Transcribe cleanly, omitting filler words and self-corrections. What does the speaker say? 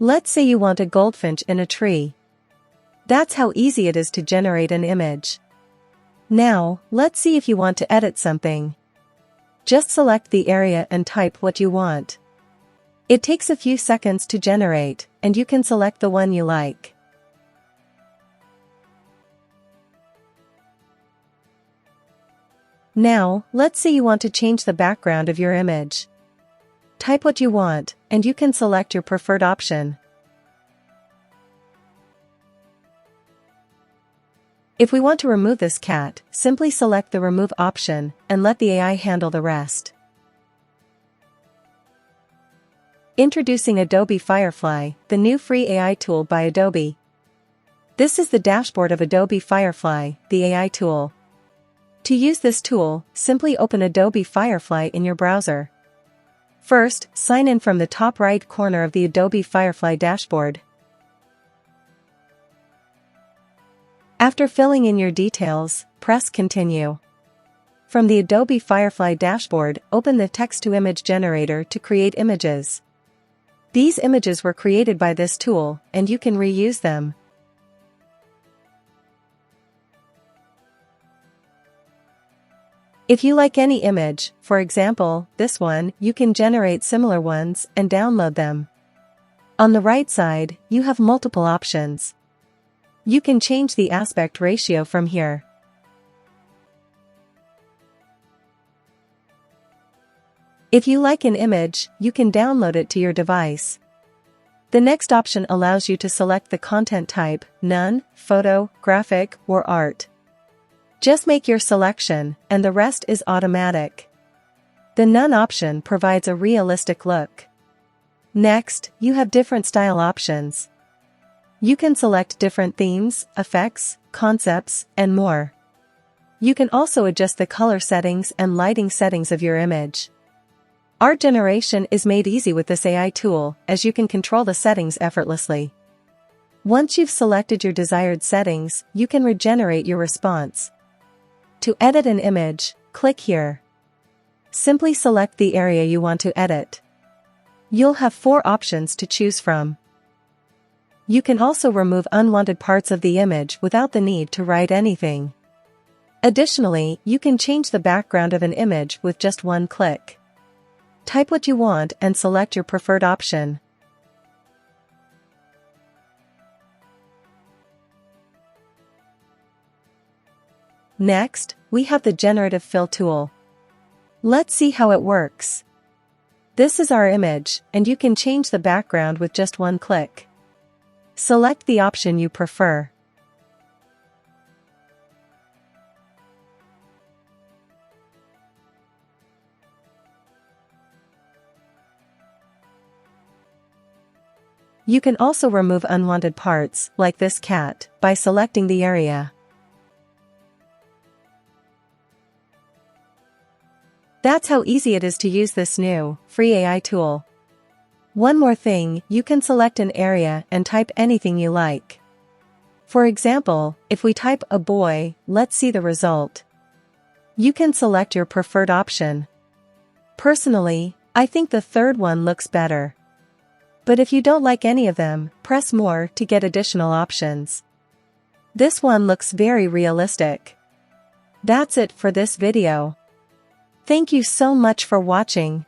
Let's say you want a goldfinch in a tree. That's how easy it is to generate an image. Now, let's see if you want to edit something. Just select the area and type what you want. It takes a few seconds to generate, and you can select the one you like. Now, let's say you want to change the background of your image. Type what you want, and you can select your preferred option. If we want to remove this cat, simply select the Remove option, and let the AI handle the rest. Introducing Adobe Firefly, the new free AI tool by Adobe. This is the dashboard of Adobe Firefly, the AI tool. To use this tool, simply open Adobe Firefly in your browser. First, sign in from the top right corner of the Adobe Firefly dashboard. After filling in your details, press Continue. From the Adobe Firefly dashboard, open the text-to-image generator to create images. These images were created by this tool, and you can reuse them. If you like any image, for example, this one, you can generate similar ones and download them. On the right side, you have multiple options. You can change the aspect ratio from here. If you like an image, you can download it to your device. The next option allows you to select the content type, none, photo, graphic, or art. Just make your selection, and the rest is automatic. The None option provides a realistic look. Next, you have different style options. You can select different themes, effects, concepts, and more. You can also adjust the color settings and lighting settings of your image. Art generation is made easy with this AI tool, as you can control the settings effortlessly. Once you've selected your desired settings, you can regenerate your response. To edit an image, click here. Simply select the area you want to edit. You'll have 4 options to choose from. You can also remove unwanted parts of the image without the need to write anything. Additionally, you can change the background of an image with just one click. Type what you want and select your preferred option. Next, we have the Generative Fill tool. Let's see how it works. This is our image, and you can change the background with just one click. Select the option you prefer. You can also remove unwanted parts, like this cat, by selecting the area. That's how easy it is to use this new, free AI tool. One more thing, you can select an area and type anything you like. For example, if we type a boy, let's see the result. You can select your preferred option. Personally, I think the third one looks better. But if you don't like any of them, press More to get additional options. This one looks very realistic. That's it for this video. Thank you so much for watching.